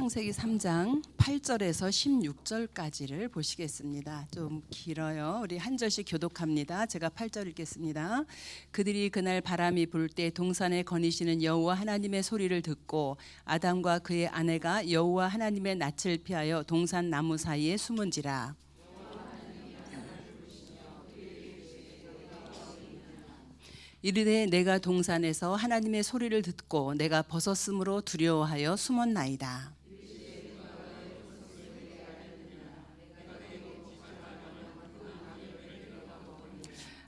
창세기 3장 8절에서 16절까지를 보시겠습니다. 좀 길어요. 우리 한 절씩 교독합니다. 제가 8절 읽겠습니다. 그들이 그날 바람이 불 때 동산에 거니시는 여호와 하나님의 소리를 듣고 아담과 그의 아내가 여호와 하나님의 낯을 피하여 동산 나무 사이에 숨은지라. 이르되 내가 동산에서 하나님의 소리를 듣고 내가 벗었으므로 두려워하여 숨었나이다.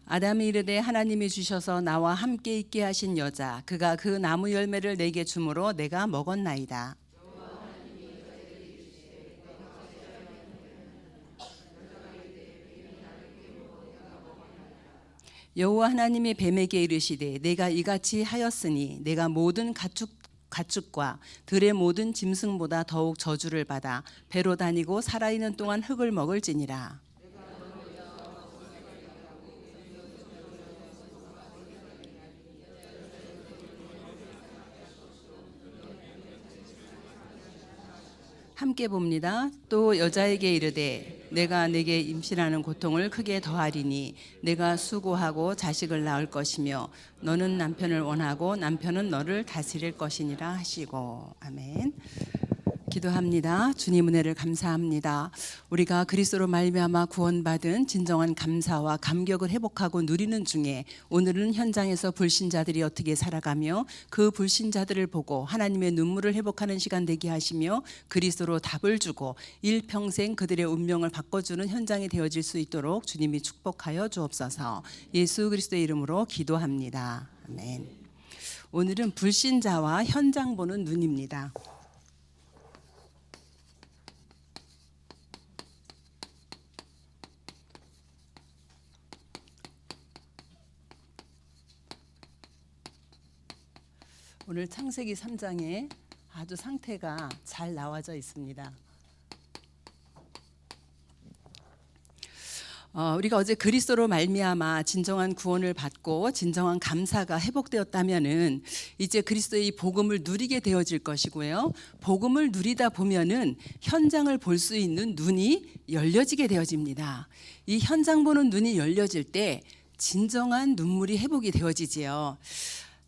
아담이 이르되 하나님이 주셔서 나와 함께 있게 하신 여자 그가 그 나무 열매를 내게 주므로 내가 먹었나이다. 여호와 하나님이 뱀에게 이르시되 내가 이같이 하였으니 내가 모든 가축과 들의 모든 짐승보다 더욱 저주를 받아 배로 다니고 살아있는 동안 흙을 먹을지니라. 함께 봅니다. 또 여자에게 이르되 내가 내게 임신하는 고통을 크게 더하리니 내가 수고하고 자식을 낳을 것이며 너는 남편을 원하고 남편은 너를 다스릴 것이니라 하시고. 아멘. 기도합니다. 주님 은혜를 감사합니다. 우리가 그리스도로 말미암아 구원받은 진정한 감사와 감격을 회복하고 누리는 중에 오늘은 현장에서 불신자들이 어떻게 살아가며 그 불신자들을 보고 하나님의 눈물을 회복하는 시간 되게 하시며 그리스도로 답을 주고 일평생 그들의 운명을 바꿔주는 현장이 되어질 수 있도록 주님이 축복하여 주옵소서. 예수 그리스도의 이름으로 기도합니다. 아멘. 오늘은 불신자와 현장 보는 눈입니다. 오늘 창세기 3장에 아주 상태가 잘 나와져 있습니다. 우리가 어제 그리스도로 말미암아 진정한 구원을 받고 진정한 감사가 회복되었다면은 이제 그리스도의 이 복음을 누리게 되어질 것이고요. 복음을 누리다 보면은 현장을 볼 수 있는 눈이 열려지게 되어집니다. 이 현장 보는 눈이 열려질 때 진정한 눈물이 회복이 되어지지요.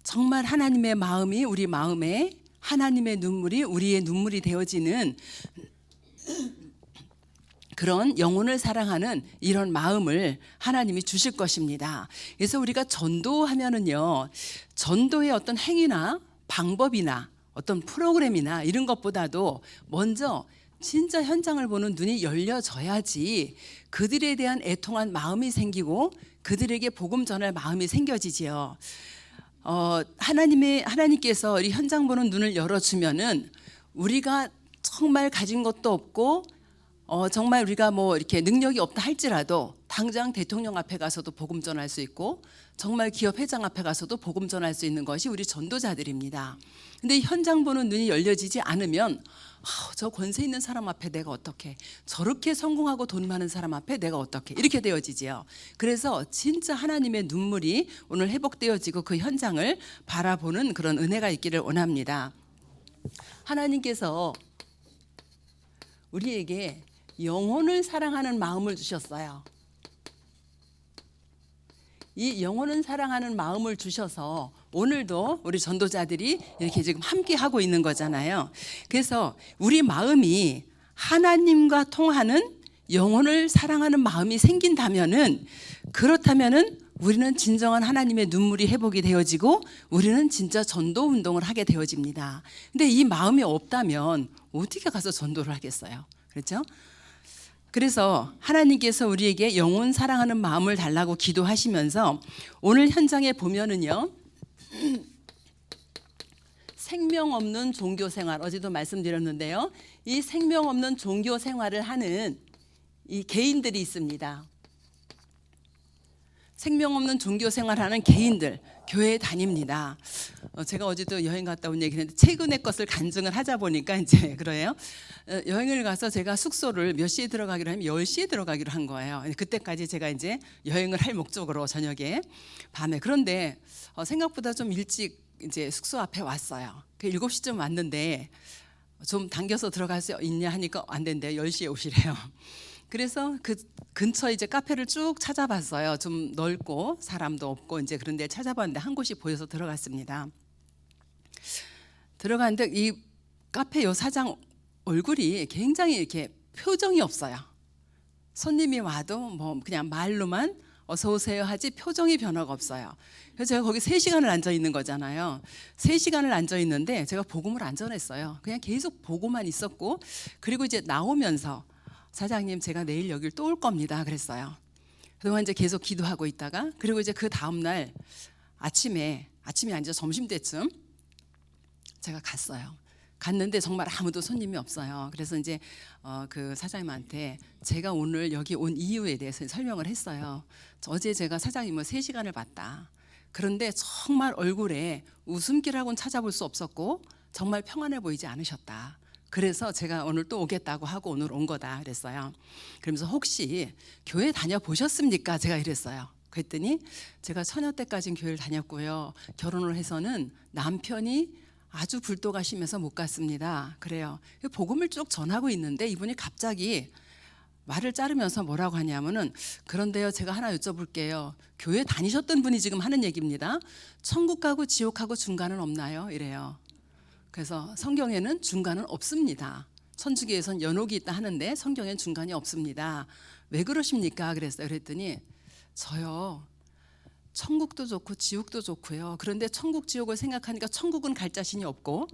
정말 하나님의 마음이 우리 마음에 하나님의 눈물이 우리의 눈물이 되어지는 그런 영혼을 사랑하는 이런 마음을 하나님이 주실 것입니다. 그래서 우리가 전도하면은요, 전도의 어떤 행위나 방법이나 어떤 프로그램이나 이런 것보다도 먼저 진짜 현장을 보는 눈이 열려져야지 그들에 대한 애통한 마음이 생기고 그들에게 복음 전할 마음이 생겨지지요. 하나님께서 이 현장 보는 눈을 열어주면은 우리가 정말 가진 것도 없고 정말 우리가 뭐 이렇게 능력이 없다 할지라도 당장 대통령 앞에 가서도 복음 전할 수 있고 정말 기업 회장 앞에 가서도 복음 전할 수 있는 것이 우리 전도자들입니다. 근데 이 현장 보는 눈이 열려지지 않으면 저 권세 있는 사람 앞에 내가 어떻게, 저렇게 성공하고 돈 많은 사람 앞에 내가 어떻게, 이렇게 되어지지요. 그래서 진짜 하나님의 눈물이 오늘 회복되어지고 그 현장을 바라보는 그런 은혜가 있기를 원합니다. 하나님께서 우리에게 영혼을 사랑하는 마음을 주셨어요. 이 영혼을 사랑하는 마음을 주셔서 오늘도 우리 전도자들이 이렇게 지금 함께 하고 있는 거잖아요. 그래서 우리 마음이 하나님과 통하는 영혼을 사랑하는 마음이 생긴다면은, 그렇다면은 우리는 진정한 하나님의 눈물이 회복이 되어지고 우리는 진짜 전도 운동을 하게 되어집니다. 근데 이 마음이 없다면 어떻게 가서 전도를 하겠어요? 그렇죠? 그래서 하나님께서 우리에게 영혼 사랑하는 마음을 달라고 기도하시면서 오늘 현장에 보면은요, 생명 없는 종교 생활, 어제도 말씀드렸는데요, 이 생명 없는 종교 생활을 하는 이 개인들이 있습니다. 생명 없는 종교 생활하는 개인들, 교회에 다닙니다. 제가 어제도 여행 갔다 온 얘기를 했는데 최근의 것을 간증을 하자 보니까 이제 그래요. 여행을 가서 제가 숙소를 몇 시에 들어가기로 하면 10시에 들어가기로 한 거예요. 그때까지 제가 이제 여행을 할 목적으로 저녁에 밤에. 그런데 생각보다 좀 일찍 이제 숙소 앞에 왔어요. 7시쯤 왔는데 좀 당겨서 들어갈 수 있냐 하니까 안 된대요. 10시에 오시래요. 그래서 그 근처 이제 카페를 쭉 찾아봤어요. 좀 넓고 사람도 없고 이제 그런 데 찾아봤는데 한 곳이 보여서 들어갔습니다. 들어갔는데 이 카페 요 사장 얼굴이 굉장히 이렇게 표정이 없어요. 손님이 와도 뭐 그냥 말로만 어서 오세요 하지 표정이 변화가 없어요. 그래서 제가 거기 3시간을 앉아 있는 거잖아요. 3시간을 앉아 있는데 제가 복음을 안 전했어요. 그냥 계속 보고만 있었고, 그리고 이제 나오면서 사장님 제가 내일 여길 또 올 겁니다 그랬어요. 그동안 이제 계속 기도하고 있다가, 그리고 이제 그 다음날 아침이 아니죠, 점심 때쯤 제가 갔어요. 갔는데 정말 아무도 손님이 없어요. 그래서 이제 그 사장님한테 제가 오늘 여기 온 이유에 대해서 설명을 했어요. 어제 제가 사장님을 3시간을 봤다. 그런데 정말 얼굴에 웃음기라고는 찾아볼 수 없었고 정말 평안해 보이지 않으셨다. 그래서 제가 오늘 또 오겠다고 하고 오늘 온 거다 그랬어요. 그러면서 혹시 교회 다녀보셨습니까? 제가 이랬어요. 그랬더니 제가 처녀 때까지는 교회를 다녔고요. 결혼을 해서는 남편이 아주 불도가심해서 못 갔습니다. 그래요. 복음을 쭉 전하고 있는데 이분이 갑자기 말을 자르면서 뭐라고 하냐면은, 그런데요 제가 하나 여쭤볼게요. 교회 다니셨던 분이 지금 하는 얘기입니다. 천국하고 지옥하고 중간은 없나요? 이래요. 그래서 성경에는 중간은 없습니다. 천주교에선 연옥이 있다 하는데 성경엔 중간이 없습니다. 왜 그러십니까? 그랬어요. 그랬더니 저요, 천국도 좋고 지옥도 좋고요. 그런데 천국 지옥을 생각하니까 천국은 갈 자신이 없고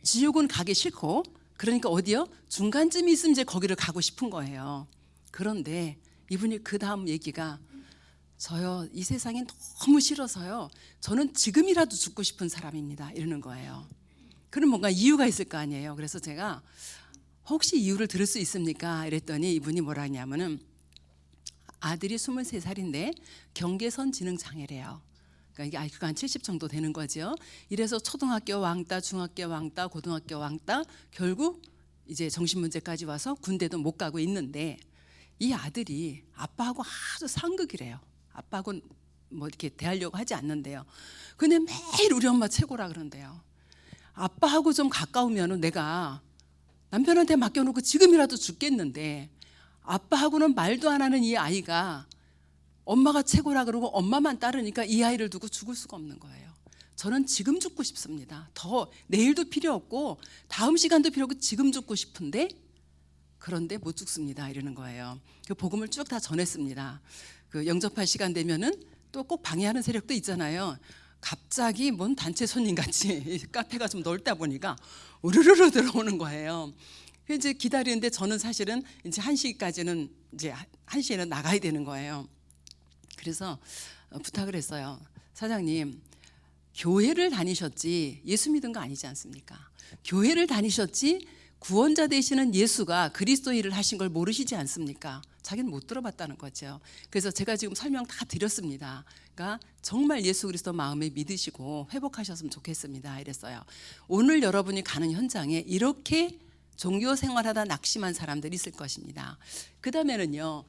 지옥은 가기 싫고, 그러니까 어디요? 중간쯤이 있으면 이제 거기를 가고 싶은 거예요. 그런데 이분이 그 다음 얘기가, 저요 이 세상이 너무 싫어서요 저는 지금이라도 죽고 싶은 사람입니다 이러는 거예요. 그럼 뭔가 이유가 있을 거 아니에요. 그래서 제가 혹시 이유를 들을 수 있습니까? 이랬더니 이분이 뭐라 하냐면은, 아들이 23살인데 경계선 지능 장애래요. 그러니까 이게 IQ가 한 70 정도 되는 거죠. 이래서 초등학교 왕따, 중학교 왕따, 고등학교 왕따, 결국 이제 정신문제까지 와서 군대도 못 가고 있는데, 이 아들이 아빠하고 아주 상극이래요. 아빠하고는 뭐 이렇게 대하려고 하지 않는데요. 근데 매일 우리 엄마 최고라 그런대요. 아빠하고 좀 가까우면 내가 남편한테 맡겨놓고 지금이라도 죽겠는데, 아빠하고는 말도 안 하는 이 아이가 엄마가 최고라 그러고 엄마만 따르니까 이 아이를 두고 죽을 수가 없는 거예요. 저는 지금 죽고 싶습니다. 더 내일도 필요 없고 다음 시간도 필요 없고 지금 죽고 싶은데, 그런데 못 죽습니다 이러는 거예요. 그 복음을 쭉 다 전했습니다. 그 영접할 시간 되면은 또 꼭 방해하는 세력도 있잖아요. 갑자기 뭔 단체 손님 같이 카페가 좀 넓다 보니까 우르르르 들어오는 거예요. 이제 기다리는데 저는 사실은 이제 1시까지는 이제 1시에는 나가야 되는 거예요. 그래서 부탁을 했어요. 사장님, 교회를 다니셨지 예수 믿은 거 아니지 않습니까? 교회를 다니셨지 구원자 되시는 예수가 그리스도 일을 하신 걸 모르시지 않습니까? 자기는 못 들어봤다는 거죠. 그래서 제가 지금 설명 다 드렸습니다. 그러니까 정말 예수 그리스도 마음에 믿으시고 회복하셨으면 좋겠습니다 이랬어요. 오늘 여러분이 가는 현장에 이렇게 종교 생활하다 낙심한 사람들이 있을 것입니다. 그 다음에는요,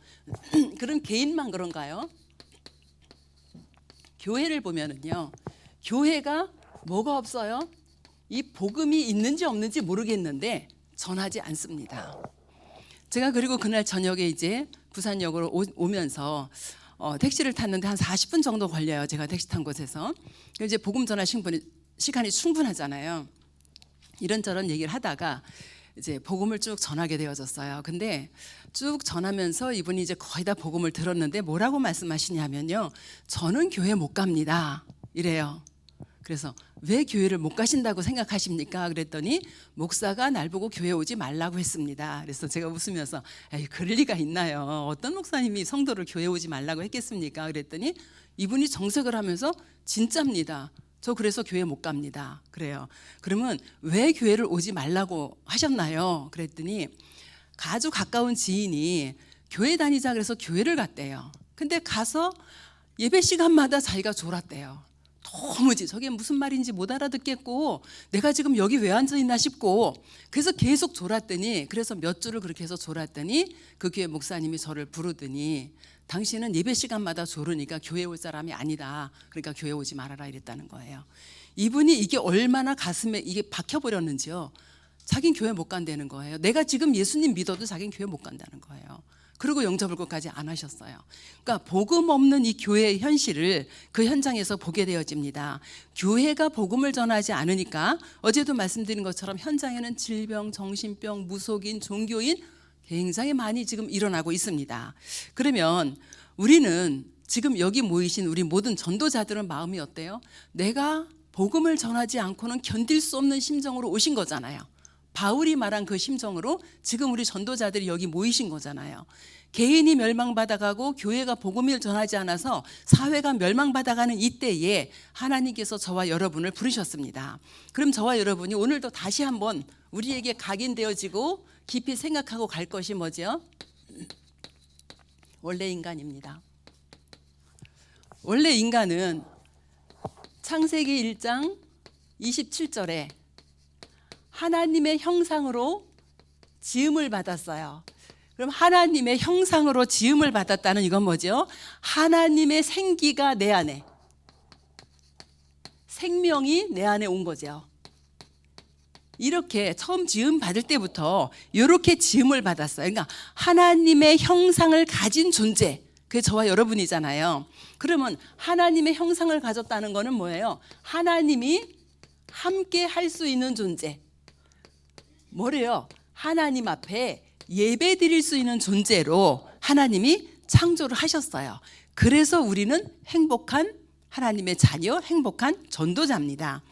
그런 개인만 그런가요? 교회를 보면은요, 교회가 뭐가 없어요? 이 복음이 있는지 없는지 모르겠는데 전하지 않습니다. 제가 그리고 그날 저녁에 이제 부산역으로 오면서 택시를 탔는데 한 40분 정도 걸려요. 제가 택시 탄 곳에서. 이제 복음 전하신 분이 시간이 충분하잖아요. 이런저런 얘기를 하다가 이제 복음을 쭉 전하게 되어졌어요. 근데 쭉 전하면서 이분이 이제 거의 다 복음을 들었는데 뭐라고 말씀하시냐면요, 저는 교회 못 갑니다 이래요. 그래서 왜 교회를 못 가신다고 생각하십니까? 그랬더니 목사가 날 보고 교회 오지 말라고 했습니다. 그래서 제가 웃으면서, 에이, 그럴 리가 있나요? 어떤 목사님이 성도를 교회 오지 말라고 했겠습니까? 그랬더니 이분이 정색을 하면서, 진짜입니다. 저 그래서 교회 못 갑니다. 그래요. 그러면 왜 교회를 오지 말라고 하셨나요? 그랬더니 아주 가까운 지인이 교회 다니자 그래서 교회를 갔대요. 근데 가서 예배 시간마다 자기가 졸았대요. 도무지 저게 무슨 말인지 못 알아듣겠고 내가 지금 여기 왜 앉아 있나 싶고, 그래서 계속 졸았더니, 그래서 몇 주를 그렇게 해서 졸았더니 그 교회 목사님이 저를 부르더니, 당신은 예배 시간마다 졸으니까 교회 올 사람이 아니다. 그러니까 교회 오지 말아라 이랬다는 거예요. 이분이 이게 얼마나 가슴에 이게 박혀버렸는지요. 자긴 교회 못 간다는 거예요. 내가 지금 예수님 믿어도 자긴 교회 못 간다는 거예요. 그리고 영접을것까지 안 하셨어요. 그러니까 복음 없는 이 교회의 현실을 그 현장에서 보게 되어집니다. 교회가 복음을 전하지 않으니까 어제도 말씀드린 것처럼 현장에는 질병, 정신병, 무속인, 종교인 굉장히 많이 지금 일어나고 있습니다. 그러면 우리는 지금 여기 모이신 우리 모든 전도자들은 마음이 어때요? 내가 복음을 전하지 않고는 견딜 수 없는 심정으로 오신 거잖아요. 바울이 말한 그 심정으로 지금 우리 전도자들이 여기 모이신 거잖아요. 개인이 멸망받아가고 교회가 복음을 전하지 않아서 사회가 멸망받아가는 이때에 하나님께서 저와 여러분을 부르셨습니다. 그럼 저와 여러분이 오늘도 다시 한번 우리에게 각인되어지고 깊이 생각하고 갈 것이 뭐죠? 원래 인간입니다. 원래 인간은 창세기 1장 27절에 하나님의 형상으로 지음을 받았어요. 그럼 하나님의 형상으로 지음을 받았다는 이건 뭐죠? 하나님의 생기가 내 안에, 생명이 내 안에 온 거죠. 이렇게 처음 지음 받을 때부터 이렇게 지음을 받았어요. 그러니까 하나님의 형상을 가진 존재, 그게 저와 여러분이잖아요. 그러면 하나님의 형상을 가졌다는 거는 뭐예요? 하나님이 함께 할 수 있는 존재. 뭐래요? 하나님 앞에 예배 드릴 수 있는 존재로 하나님이 창조를 하셨어요. 그래서 우리는 행복한 하나님의 자녀, 행복한 전도자입니다.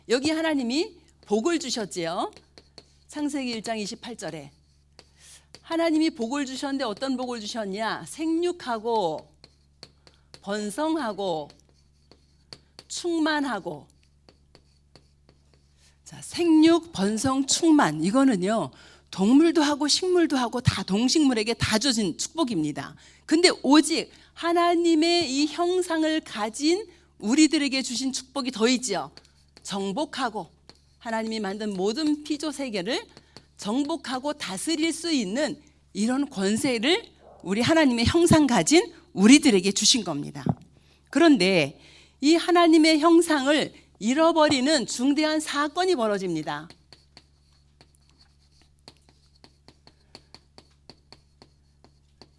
여기 하나님이 복을 주셨지요. 창세기 1장 28절에 하나님이 복을 주셨는데 어떤 복을 주셨냐? 생육하고 번성하고 충만하고. 자, 생육, 번성, 충만, 이거는요 동물도 하고 식물도 하고 다 동식물에게 다 주어진 축복입니다. 근데 오직 하나님의 이 형상을 가진 우리들에게 주신 축복이 더 있죠. 정복하고, 하나님이 만든 모든 피조 세계를 정복하고 다스릴 수 있는 이런 권세를 우리 하나님의 형상 가진 우리들에게 주신 겁니다. 그런데 이 하나님의 형상을 잃어버리는 중대한 사건이 벌어집니다.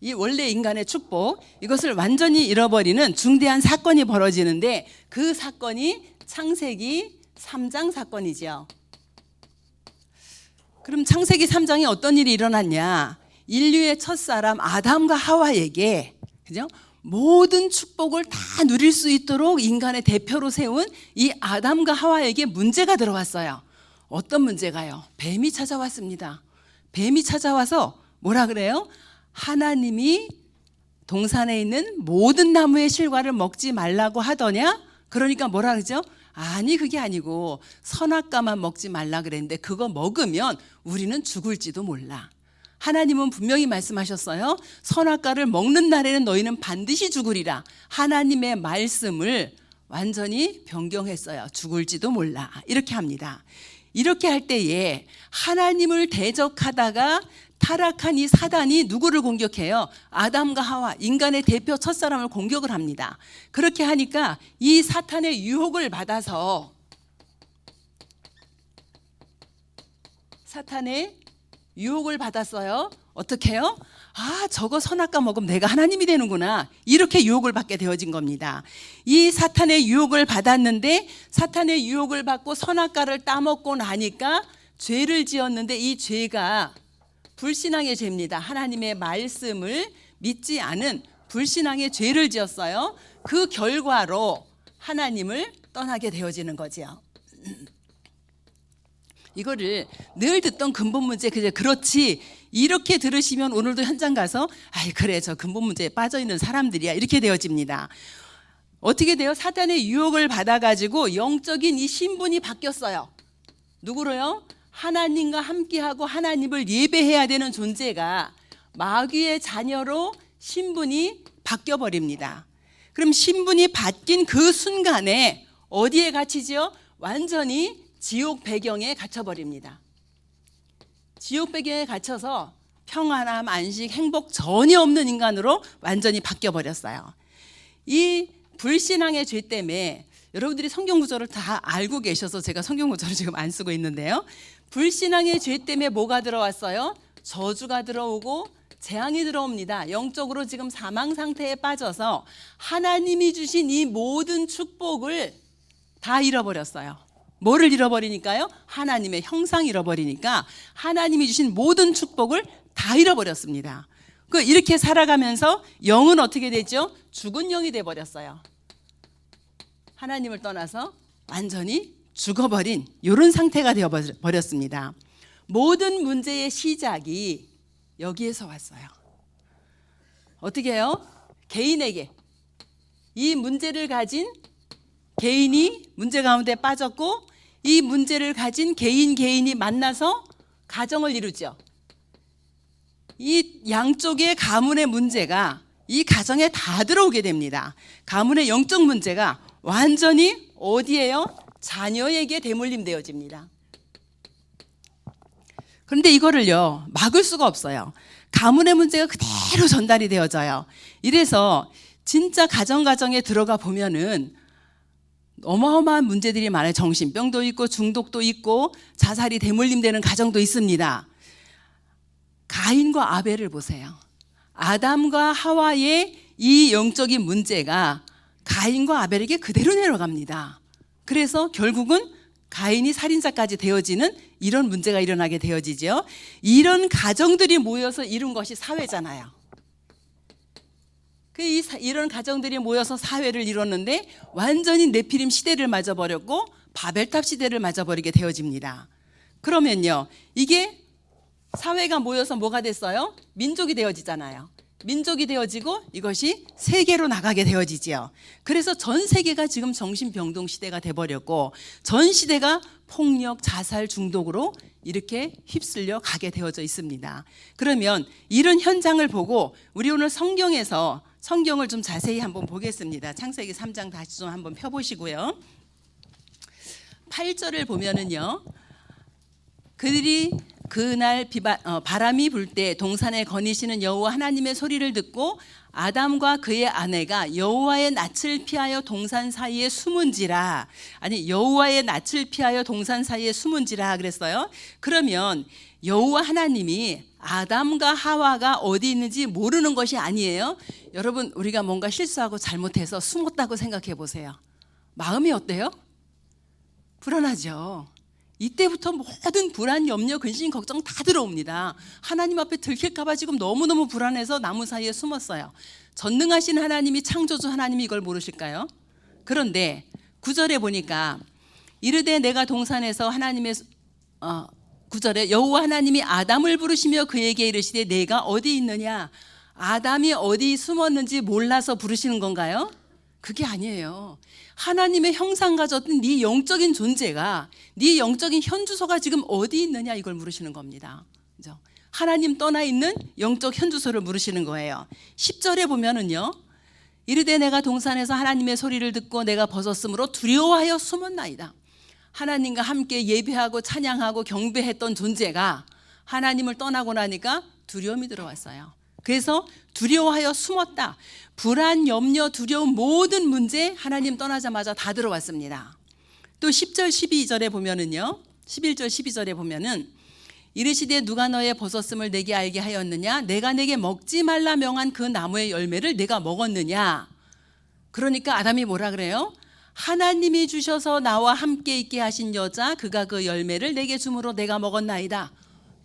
이 원래 인간의 축복, 이것을 완전히 잃어버리는 중대한 사건이 벌어지는데 그 사건이 창세기 3장 사건이죠. 그럼 창세기 3장에 어떤 일이 일어났냐? 인류의 첫사람 아담과 하와에게, 그죠? 모든 축복을 다 누릴 수 있도록 인간의 대표로 세운 이 아담과 하와에게 문제가 들어왔어요. 어떤 문제가요? 뱀이 찾아왔습니다. 뱀이 찾아와서 뭐라 그래요? 하나님이 동산에 있는 모든 나무의 실과를 먹지 말라고 하더냐? 그러니까 뭐라 그러죠? 아니, 그게 아니고 선악과만 먹지 말라 그랬는데 그거 먹으면 우리는 죽을지도 몰라. 하나님은 분명히 말씀하셨어요. 선악과를 먹는 날에는 너희는 반드시 죽으리라. 하나님의 말씀을 완전히 변경했어요. 죽을지도 몰라. 이렇게 합니다. 이렇게 할 때에 하나님을 대적하다가 타락한 이 사단이 누구를 공격해요? 아담과 하와, 인간의 대표 첫사람을 공격을 합니다. 그렇게 하니까 이 사탄의 유혹을 받아서, 사탄의 유혹을 받았어요. 어떻게 해요? 아, 저거 선악과 먹으면 내가 하나님이 되는구나. 이렇게 유혹을 받게 되어진 겁니다. 이 사탄의 유혹을 받았는데, 사탄의 유혹을 받고 선악과를 따먹고 나니까 죄를 지었는데 이 죄가 불신앙의 죄입니다. 하나님의 말씀을 믿지 않은 불신앙의 죄를 지었어요. 그 결과로 하나님을 떠나게 되어지는 거죠. 이거를 늘 듣던 근본 문제, 그렇지, 이렇게 들으시면 오늘도 현장 가서 아이 그래, 저 근본 문제에 빠져있는 사람들이야, 이렇게 되어집니다. 어떻게 돼요? 사탄의 유혹을 받아가지고 영적인 이 신분이 바뀌었어요. 누구로요? 하나님과 함께하고 하나님을 예배해야 되는 존재가 마귀의 자녀로 신분이 바뀌어버립니다. 그럼 신분이 바뀐 그 순간에 어디에 갇히죠? 완전히 지옥 배경에 갇혀버립니다. 지옥 배경에 갇혀서 평안함, 안식, 행복 전혀 없는 인간으로 완전히 바뀌어버렸어요. 이 불신앙의 죄 때문에 여러분들이 성경 구절을 다 알고 계셔서 제가 성경 구절을 지금 안 쓰고 있는데요. 불신앙의 죄 때문에 뭐가 들어왔어요? 저주가 들어오고 재앙이 들어옵니다. 영적으로 지금 사망 상태에 빠져서 하나님이 주신 이 모든 축복을 다 잃어버렸어요. 뭐를 잃어버리니까요? 하나님의 형상 잃어버리니까 하나님이 주신 모든 축복을 다 잃어버렸습니다. 이렇게 살아가면서 영은 어떻게 되죠? 죽은 영이 돼버렸어요. 하나님을 떠나서 완전히 죽어버린 이런 상태가 되어버렸습니다. 모든 문제의 시작이 여기에서 왔어요. 어떻게 해요? 개인에게 이 문제를 가진 개인이 문제 가운데 빠졌고 이 문제를 가진 개인이 만나서 가정을 이루죠. 이 양쪽의 가문의 문제가 이 가정에 다 들어오게 됩니다. 가문의 영적 문제가 완전히 어디에요? 자녀에게 대물림되어집니다. 그런데 이거를요 막을 수가 없어요. 가문의 문제가 그대로 전달이 되어져요. 이래서 진짜 가정에 들어가 보면은 어마어마한 문제들이 많아요. 정신병도 있고 중독도 있고 자살이 대물림되는 가정도 있습니다. 가인과 아벨을 보세요. 아담과 하와의 이 영적인 문제가 가인과 아벨에게 그대로 내려갑니다. 그래서 결국은 가인이 살인자까지 되어지는 이런 문제가 일어나게 되어지죠. 이런 가정들이 모여서 이룬 것이 사회잖아요. 이런 가정들이 모여서 사회를 이뤘는데 완전히 네피림 시대를 맞아버렸고 바벨탑 시대를 맞아버리게 되어집니다. 그러면요 이게 사회가 모여서 뭐가 됐어요? 민족이 되어지잖아요. 민족이 되어지고 이것이 세계로 나가게 되어지지요. 그래서 전 세계가 지금 정신병동 시대가 돼버렸고 전 시대가 폭력, 자살, 중독으로 이렇게 휩쓸려 가게 되어져 있습니다. 그러면 이런 현장을 보고 우리 오늘 성경에서 성경을 좀 자세히 한번 보겠습니다. 창세기 3장 다시 좀 한번 펴보시고요. 8절을 보면은요. 그들이 그날 바람이 불 때 동산에 거니시는 여호와 하나님의 소리를 듣고 아담과 그의 아내가 여호와의 낯을 피하여 동산 사이에 숨은지라. 아니 여호와의 낯을 피하여 동산 사이에 숨은지라 그랬어요. 그러면 여호와 하나님이 아담과 하와가 어디 있는지 모르는 것이 아니에요. 여러분 우리가 뭔가 실수하고 잘못해서 숨었다고 생각해 보세요. 마음이 어때요? 불안하죠. 이때부터 모든 불안, 염려, 근심, 걱정 다 들어옵니다. 하나님 앞에 들킬까 봐 지금 너무너무 불안해서 나무 사이에 숨었어요. 전능하신 하나님이, 창조주 하나님이 이걸 모르실까요? 그런데 9절에 보니까 이르되 내가 동산에서 하나님의 9절에 여호와 하나님이 아담을 부르시며 그에게 이르시되 내가 어디 있느냐. 아담이 어디 숨었는지 몰라서 부르시는 건가요? 그게 아니에요. 하나님의 형상 가졌던 네 영적인 존재가, 네 영적인 현주소가 지금 어디 있느냐 이걸 물으시는 겁니다. 그죠? 하나님 떠나 있는 영적 현주소를 물으시는 거예요. 10절에 보면은요. 이르되 내가 동산에서 하나님의 소리를 듣고 내가 벗었으므로 두려워하여 숨었나이다. 하나님과 함께 예배하고 찬양하고 경배했던 존재가 하나님을 떠나고 나니까 두려움이 들어왔어요. 그래서 두려워하여 숨었다. 불안, 염려, 두려움 모든 문제 하나님 떠나자마자 다 들어왔습니다. 또 10절 12절에 보면은요. 11절 12절에 보면은 이르시되 누가 너의 벗었음을 내게 알게 하였느냐. 내가 내게 먹지 말라 명한 그 나무의 열매를 내가 먹었느냐. 그러니까 아담이 뭐라 그래요? 하나님이 주셔서 나와 함께 있게 하신 여자 그가 그 열매를 내게 주므로 내가 먹었나이다.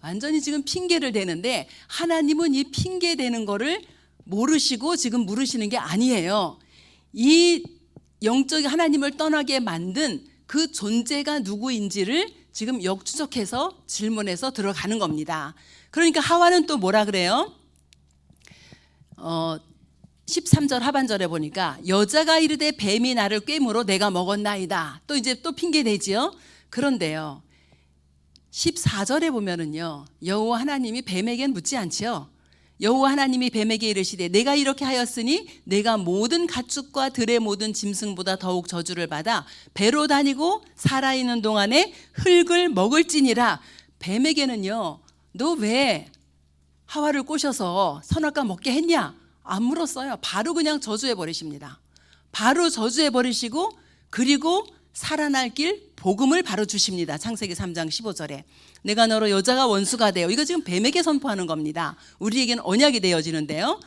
완전히 지금 핑계를 대는데 하나님은 이 핑계 대는 거를 모르시고 지금 물으시는 게 아니에요. 이 영적 하나님을 떠나게 만든 그 존재가 누구인지를 지금 역추적해서 질문해서 들어가는 겁니다. 그러니까 하와는 또 뭐라 그래요? 13절 하반절에 보니까 여자가 이르되 뱀이 나를 꿰물어 내가 먹었나이다. 또 이제 또 핑계 대지요. 그런데요. 14절에 보면은요. 여호와 하나님이 뱀에겐 묻지 않지요. 여호와 하나님이 뱀에게 이르시되 내가 이렇게 하였으니 내가 모든 가축과 들의 모든 짐승보다 더욱 저주를 받아 배로 다니고 살아있는 동안에 흙을 먹을지니라. 뱀에게는요. 너 왜 하와를 꼬셔서 선악과 먹게 했냐? 안 물었어요. 바로 그냥 저주해 버리십니다. 바로 저주해 버리시고 그리고 살아날 길 복음을 바로 주십니다. 창세기 3장 15절에 내가 너로 여자가 원수가 되어, 이거 지금 뱀에게 선포하는 겁니다. 우리에게는 언약이 되어지는데요.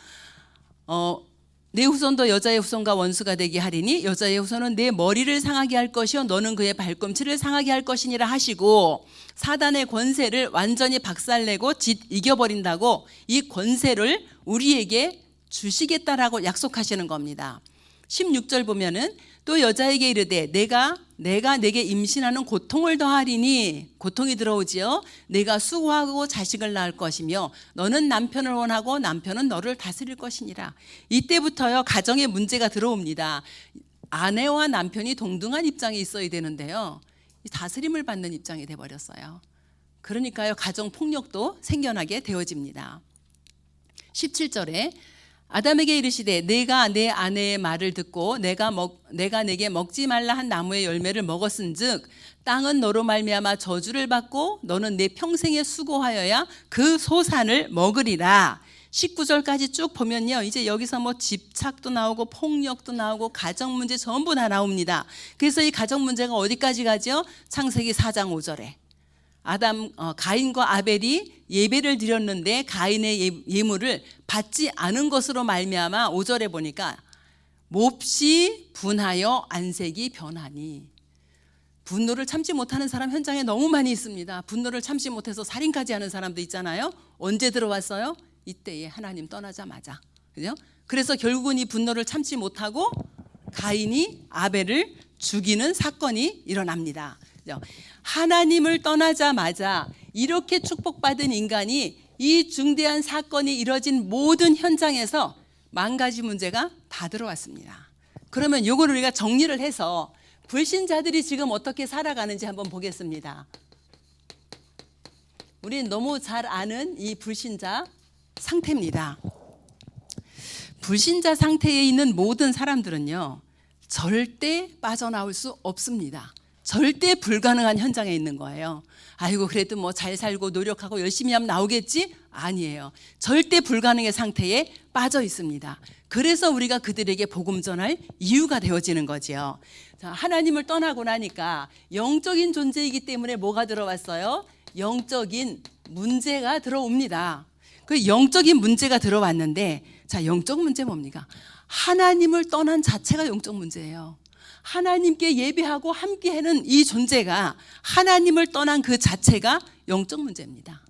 내 후손도 여자의 후손과 원수가 되게 하리니 여자의 후손은 내 머리를 상하게 할 것이요 너는 그의 발꿈치를 상하게 할 것이니라 하시고, 사단의 권세를 완전히 박살내고 이겨버린다고 이 권세를 우리에게 주시겠다라고 약속하시는 겁니다. 16절 보면은 또 여자에게 이르되 내가 내게 임신하는 고통을 더하리니, 고통이 들어오지요. 내가 수고하고 자식을 낳을 것이며 너는 남편을 원하고 남편은 너를 다스릴 것이니라. 이때부터요 가정에 문제가 들어옵니다. 아내와 남편이 동등한 입장에 있어야 되는데요, 다스림을 받는 입장이 돼버렸어요. 그러니까요 가정 폭력도 생겨나게 되어집니다. 17절에 아담에게 이르시되 내가 내 아내의 말을 듣고 내가 내게 먹지 말라 한 나무의 열매를 먹었은즉 땅은 너로 말미암아 저주를 받고 너는 내 평생에 수고하여야 그 소산을 먹으리라. 19절까지 쭉 보면요, 이제 여기서 뭐 집착도 나오고 폭력도 나오고 가정 문제 전부 다 나옵니다. 그래서 이 가정 문제가 어디까지 가죠? 창세기 4장 5절에 가인과 아벨이 예배를 드렸는데 가인의 예물을 받지 않은 것으로 말미암아 5절에 보니까 몹시 분하여 안색이 변하니. 분노를 참지 못하는 사람 현장에 너무 많이 있습니다. 분노를 참지 못해서 살인까지 하는 사람도 있잖아요. 언제 들어왔어요? 이때에 하나님 떠나자마자. 그죠? 그래서 결국은 이 분노를 참지 못하고 가인이 아벨을 죽이는 사건이 일어납니다. 하나님을 떠나자마자 이렇게 축복받은 인간이 이 중대한 사건이 이뤄진 모든 현장에서 10,000가지 문제가 다 들어왔습니다. 그러면 이걸 우리가 정리를 해서 불신자들이 지금 어떻게 살아가는지 한번 보겠습니다. 우리는 너무 잘 아는 이 불신자 상태입니다. 불신자 상태에 있는 모든 사람들은요 절대 빠져나올 수 없습니다. 절대 불가능한 현장에 있는 거예요. 아이고 그래도 뭐 잘 살고 노력하고 열심히 하면 나오겠지? 아니에요. 절대 불가능의 상태에 빠져 있습니다. 그래서 우리가 그들에게 복음 전할 이유가 되어지는 거지요. 자, 하나님을 떠나고 나니까 영적인 존재이기 때문에 뭐가 들어왔어요? 영적인 문제가 들어옵니다. 그 영적인 문제가 들어왔는데, 자, 영적 문제 뭡니까? 하나님을 떠난 자체가 영적 문제예요. 하나님께 예배하고 함께하는 이 존재가, 하나님을 떠난 그 자체가 영적 문제입니다.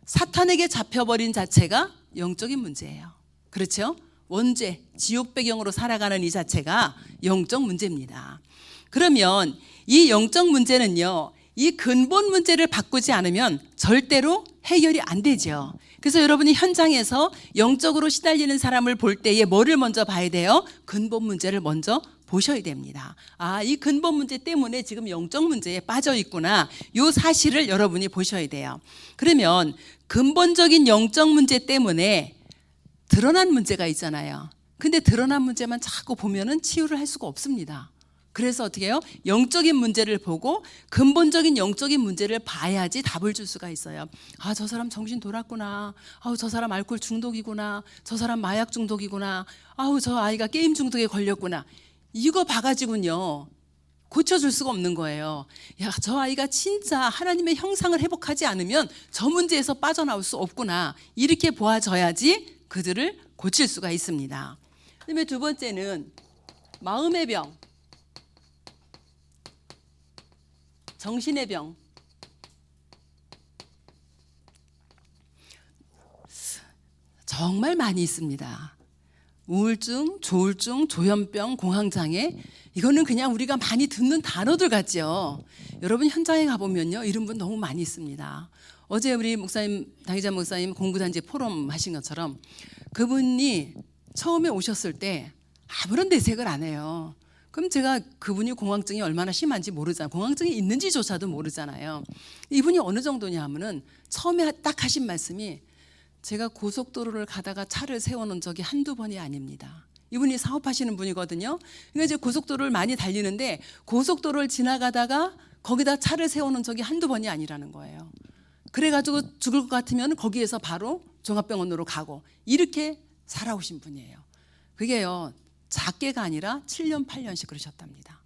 사탄에게 잡혀버린 자체가 영적인 문제예요. 그렇죠? 원죄, 지옥 배경으로 살아가는 이 자체가 영적 문제입니다. 그러면 이 영적 문제는요, 이 근본 문제를 바꾸지 않으면 절대로 해결이 안 되죠. 그래서 여러분이 현장에서 영적으로 시달리는 사람을 볼 때에 뭐를 먼저 봐야 돼요? 근본 문제를 먼저 보셔야 됩니다. 아, 이 근본 문제 때문에 지금 영적 문제에 빠져 있구나. 이 사실을 여러분이 보셔야 돼요. 그러면 근본적인 영적 문제 때문에 드러난 문제가 있잖아요. 근데 드러난 문제만 자꾸 보면은 치유를 할 수가 없습니다. 그래서 어떻게 해요? 영적인 문제를 보고 근본적인 영적인 문제를 봐야지 답을 줄 수가 있어요. 아, 저 사람 정신 돌았구나. 아우, 저 사람 알코올 중독이구나. 저 사람 마약 중독이구나. 아우, 저 아이가 게임 중독에 걸렸구나. 이거 봐가지고는요 고쳐줄 수가 없는 거예요. 야, 저 아이가 진짜 하나님의 형상을 회복하지 않으면 저 문제에서 빠져나올 수 없구나. 이렇게 보아져야지 그들을 고칠 수가 있습니다. 그다음에 두 번째는 마음의 병, 정신의 병. 정말 많이 있습니다. 우울증, 조울증, 조현병, 공황장애, 이거는 그냥 우리가 많이 듣는 단어들 같죠. 여러분 현장에 가보면요 이런 분 너무 많이 있습니다. 어제 우리 목사님, 당의자 목사님 공부단지 포럼 하신 것처럼 그분이 처음에 오셨을 때 아무런 내색을 안 해요. 그럼 제가 그분이 공황증이 얼마나 심한지 모르잖아요. 공황증이 있는지조차도 모르잖아요. 이분이 어느 정도냐 하면은 처음에 딱 하신 말씀이, 제가 고속도로를 가다가 차를 세워놓은 적이 한두 번이 아닙니다. 이분이 사업하시는 분이거든요. 그러니까 이제 고속도로를 많이 달리는데 고속도로를 지나가다가 거기다 차를 세워놓은 적이 한두 번이 아니라는 거예요. 그래가지고 죽을 것 같으면 거기에서 바로 종합병원으로 가고 이렇게 살아오신 분이에요. 그게요 작게가 아니라 7년 8년씩 그러셨답니다.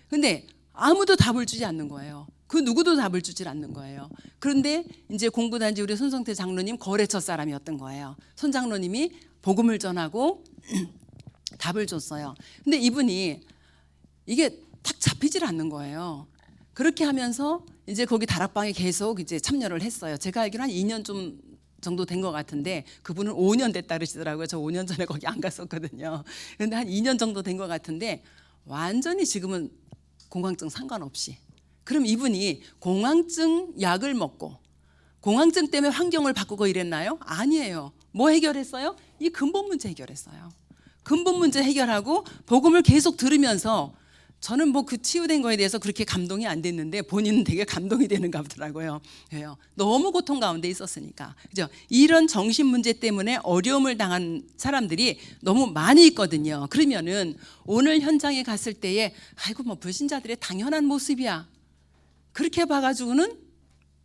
근데 아무도 답을 주지 않는 거예요. 그 누구도 답을 주질 않는 거예요. 그런데 이제 공부단지 우리 손성태 장로님 거래처 사람이었던 거예요. 손 장로님이 복음을 전하고 답을 줬어요. 근데 이분이 이게 딱 잡히질 않는 거예요. 그렇게 하면서 이제 거기 다락방에 계속 이제 참여를 했어요. 제가 알기로 한 2년 좀 정도 된 것 같은데 그분은 5년 됐다 그러시더라고요. 저 5년 전에 거기 안 갔었거든요. 그런데 한 2년 정도 된 것 같은데 완전히 지금은 공황증 상관없이. 그럼 이분이 공황증 약을 먹고 공황증 때문에 환경을 바꾸고 이랬나요? 아니에요. 뭐 해결했어요? 이 근본 문제 해결했어요. 근본 문제 해결하고 복음을 계속 들으면서 저는 뭐 그 치유된 거에 대해서 그렇게 감동이 안 됐는데 본인은 되게 감동이 되는가 보더라고요. 왜요? 너무 고통 가운데 있었으니까. 그죠? 이런 정신 문제 때문에 어려움을 당한 사람들이 너무 많이 있거든요. 그러면은 오늘 현장에 갔을 때에 아이고 뭐 불신자들의 당연한 모습이야. 그렇게 봐가지고는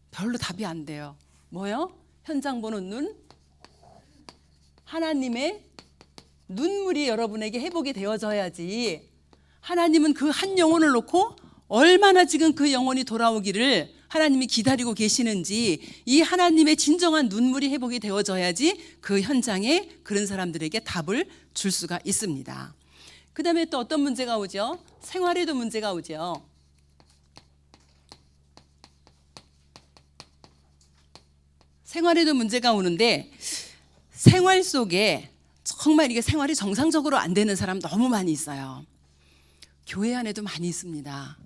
별로 답이 안 돼요. 뭐요? 현장 보는 눈? 하나님의 눈물이 여러분에게 회복이 되어져야지. 하나님은 그 한 영혼을 놓고 얼마나 지금 그 영혼이 돌아오기를 하나님이 기다리고 계시는지 이 하나님의 진정한 눈물이 회복이 되어져야지 그 현장에 그런 사람들에게 답을 줄 수가 있습니다. 그 다음에 또 어떤 문제가 오죠? 생활에도 문제가 오죠. 생활에도 문제가 오는데 생활 속에 정말 이게 생활이 정상적으로 안 되는 사람 너무 많이 있어요. 교회 안에도 많이 있습니다.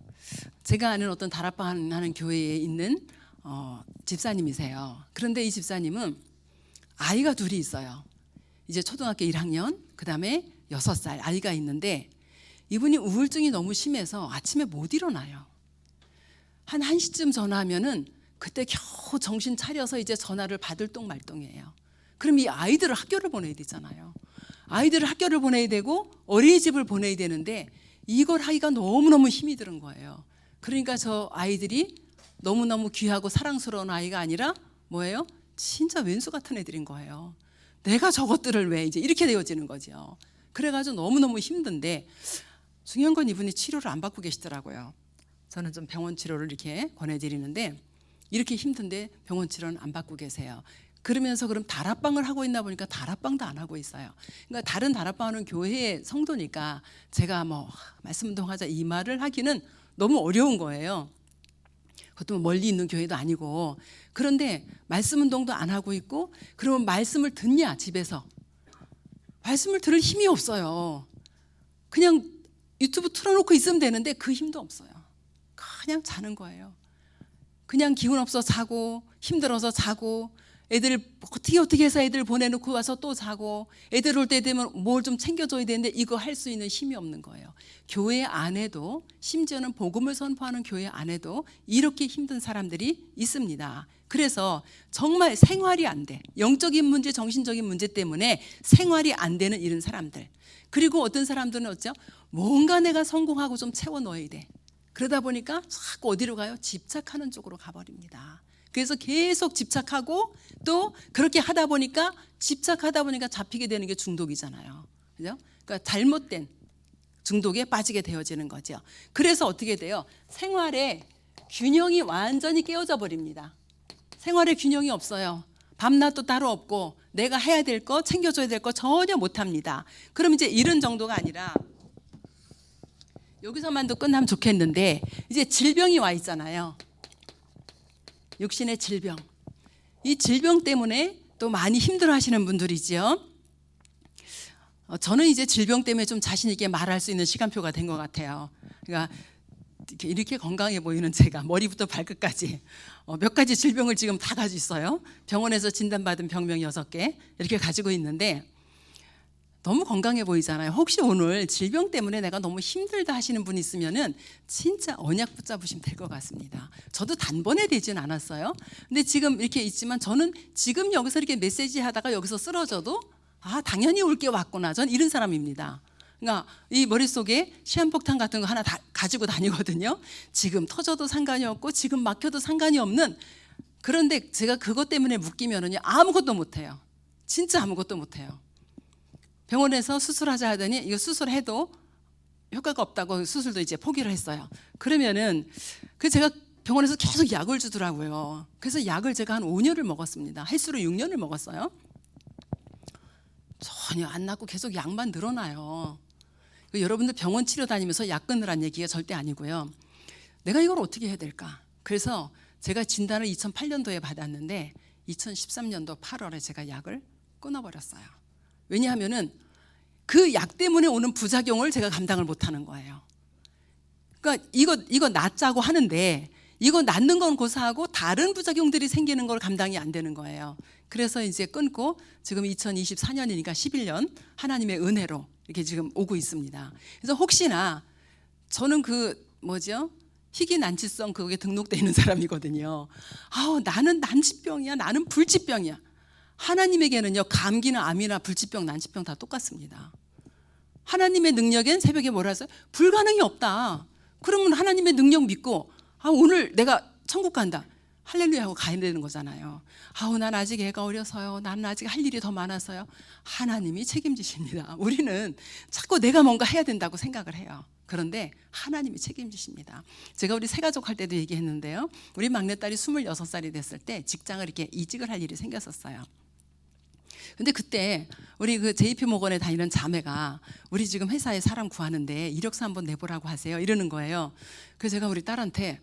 제가 아는 어떤 다락방 하는 교회에 있는 집사님이세요. 그런데 이 집사님은 아이가 둘이 있어요. 이제 초등학교 1학년, 그 다음에 6살 아이가 있는데 이분이 우울증이 너무 심해서 아침에 못 일어나요. 한 1시쯤 전화하면은 그때 겨우 정신 차려서 이제 전화를 받을 똥말똥이에요. 그럼 이 아이들을 학교를 보내야 되잖아요. 아이들을 학교를 보내야 되고 어린이집을 보내야 되는데 이걸 하기가 너무너무 힘이 드는 거예요. 그러니까 저 아이들이 너무너무 귀하고 사랑스러운 아이가 아니라 뭐예요? 진짜 왼수 같은 애들인 거예요. 내가 저것들을 왜 이제 이렇게 되어지는 거죠. 그래가지고 너무너무 힘든데 중요한 건 이분이 치료를 안 받고 계시더라고요. 저는 좀 병원 치료를 이렇게 권해드리는데 이렇게 힘든데 병원 치료는 안 받고 계세요. 그러면서 그럼 다락방을 하고 있나 보니까 다락방도 안 하고 있어요. 그러니까 다른 다락방하는 교회의 성도니까 제가 뭐 말씀 운동하자 이 말을 하기는 너무 어려운 거예요. 그것도 멀리 있는 교회도 아니고. 그런데 말씀 운동도 안 하고 있고 그러면 말씀을 듣냐 집에서. 말씀을 들을 힘이 없어요. 그냥 유튜브 틀어놓고 있으면 되는데 그 힘도 없어요. 그냥 자는 거예요. 그냥 기운 없어 자고 힘들어서 자고 애들 어떻게 해서 애들 보내놓고 와서 또 자고 애들 올 때 되면 뭘 좀 챙겨줘야 되는데 이거 할 수 있는 힘이 없는 거예요. 교회 안에도 심지어는 복음을 선포하는 교회 안에도 이렇게 힘든 사람들이 있습니다. 그래서 정말 생활이 안 돼. 영적인 문제, 정신적인 문제 때문에 생활이 안 되는 이런 사람들. 그리고 어떤 사람들은 어쩌? 뭔가 내가 성공하고 좀 채워 넣어야 돼. 그러다 보니까 자꾸 어디로 가요? 집착하는 쪽으로 가버립니다. 그래서 계속 집착하고 또 그렇게 하다 보니까 집착하다 보니까 잡히게 되는 게 중독이잖아요. 그죠? 그러니까 잘못된 중독에 빠지게 되어지는 거죠. 그래서 어떻게 돼요? 생활에 균형이 완전히 깨어져 버립니다. 생활에 균형이 없어요. 밤낮도 따로 없고 내가 해야 될 거, 챙겨줘야 될 거 전혀 못합니다. 그럼 이제 이런 정도가 아니라 여기서만도 끝나면 좋겠는데 이제 질병이 와 있잖아요. 육신의 질병. 이 질병 때문에 또 많이 힘들어 하시는 분들이죠. 저는 이제 질병 때문에 좀 자신 있게 말할 수 있는 시간표가 된 것 같아요. 그러니까 이렇게 건강해 보이는 제가 머리부터 발끝까지 몇 가지 질병을 지금 다 가지고 있어요. 병원에서 진단받은 병명 6개 이렇게 가지고 있는데 너무 건강해 보이잖아요. 혹시 오늘 질병 때문에 내가 너무 힘들다 하시는 분 있으면은 진짜 언약 붙잡으시면 될 것 같습니다. 저도 단번에 되진 않았어요. 근데 지금 이렇게 있지만 저는 지금 여기서 이렇게 메시지 하다가 여기서 쓰러져도 당연히 올 게 왔구나. 전 이런 사람입니다. 그러니까 이 머릿속에 시한폭탄 같은 거 하나 다 가지고 다니거든요. 지금 터져도 상관이 없고 지금 막혀도 상관이 없는. 그런데 제가 그것 때문에 묶이면은요 아무것도 못해요. 진짜 아무것도 못해요. 병원에서 수술하자 하더니 이거 수술해도 효과가 없다고 수술도 이제 포기를 했어요. 그러면은 제가 병원에서 계속 약을 주더라고요. 그래서 약을 제가 한 5년을 먹었습니다. 횟수로 6년을 먹었어요. 전혀 안 낫고 계속 약만 늘어나요. 여러분들 병원 치료 다니면서 약 끊으라는 얘기가 절대 아니고요. 내가 이걸 어떻게 해야 될까? 그래서 제가 진단을 2008년도에 받았는데 2013년도 8월에 제가 약을 끊어버렸어요. 왜냐하면은 그 약 때문에 오는 부작용을 제가 감당을 못하는 거예요. 그러니까 이거 낫자고 하는데 이거 낫는 건 고사하고 다른 부작용들이 생기는 걸 감당이 안 되는 거예요. 그래서 이제 끊고 지금 2024년이니까 11년 하나님의 은혜로 이렇게 지금 오고 있습니다. 그래서 혹시나 저는 희귀 난치성 그게 등록되어 있는 사람이거든요. 나는 난치병이야. 나는 불치병이야. 하나님에게는요, 감기나 암이나 불치병, 난치병 다 똑같습니다. 하나님의 능력엔 새벽에 뭐라 했어요? 불가능이 없다. 그러면 하나님의 능력 믿고 오늘 내가 천국 간다. 할렐루야 하고 가야 되는 거잖아요. 난 아직 애가 어려서요. 나는 아직 할 일이 더 많아서요. 하나님이 책임지십니다. 우리는 자꾸 내가 뭔가 해야 된다고 생각을 해요. 그런데 하나님이 책임지십니다. 제가 우리 새가족 할 때도 얘기했는데요. 우리 막내딸이 26살이 됐을 때 직장을 이렇게 이직을 할 일이 생겼었어요. 근데 그때 우리 그 JP모건에 다니는 자매가 우리 지금 회사에 사람 구하는데 이력서 한번 내보라고 하세요. 이러는 거예요. 그래서 제가 우리 딸한테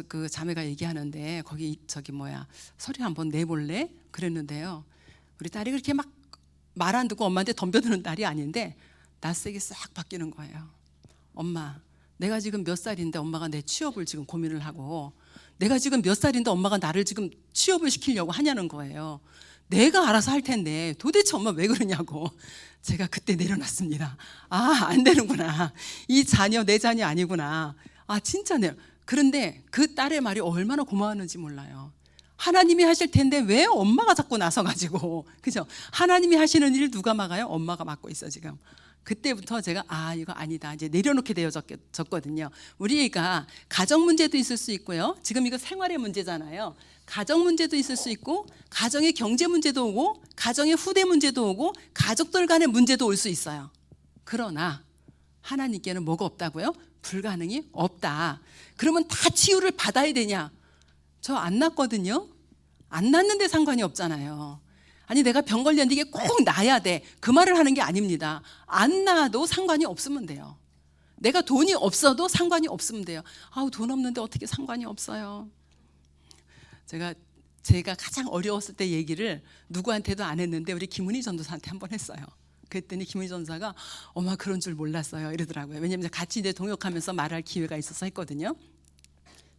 그 자매가 얘기하는데 거기 서류 한번 내볼래? 그랬는데요. 우리 딸이 그렇게 막 말 안 듣고 엄마한테 덤벼드는 딸이 아닌데 낯세게 싹 바뀌는 거예요. 엄마, 내가 지금 몇 살인데 엄마가 내 취업을 지금 고민을 하고 내가 지금 몇 살인데 엄마가 나를 지금 취업을 시키려고 하냐는 거예요. 내가 알아서 할 텐데 도대체 엄마 왜 그러냐고. 제가 그때 내려놨습니다. 안 되는구나. 이 자녀 내 자녀 아니구나. 진짜네요. 그런데 그 딸의 말이 얼마나 고마웠는지 몰라요. 하나님이 하실 텐데 왜 엄마가 자꾸 나서가지고, 그죠? 하나님이 하시는 일 누가 막아요? 엄마가 막고 있어 지금. 그때부터 제가 이거 아니다 이제 내려놓게 되어졌거든요. 우리 애가 가정 문제도 있을 수 있고요. 지금 이거 생활의 문제잖아요. 가정 문제도 있을 수 있고 가정의 경제 문제도 오고 가정의 후대 문제도 오고 가족들 간의 문제도 올 수 있어요. 그러나 하나님께는 뭐가 없다고요? 불가능이 없다. 그러면 다 치유를 받아야 되냐? 저 안 낫거든요. 안 낫는데 상관이 없잖아요. 아니 내가 병 걸렸는데 이게 꼭 나야 돼. 그 말을 하는 게 아닙니다. 안 나도 상관이 없으면 돼요. 내가 돈이 없어도 상관이 없으면 돼요. 돈 없는데 어떻게 상관이 없어요. 제가 가장 어려웠을 때 얘기를 누구한테도 안 했는데 우리 김은희 전도사한테 한번 했어요. 그랬더니 김은희 전도사가 엄마 그런 줄 몰랐어요 이러더라고요. 왜냐하면 같이 이제 동역하면서 말할 기회가 있어서 했거든요.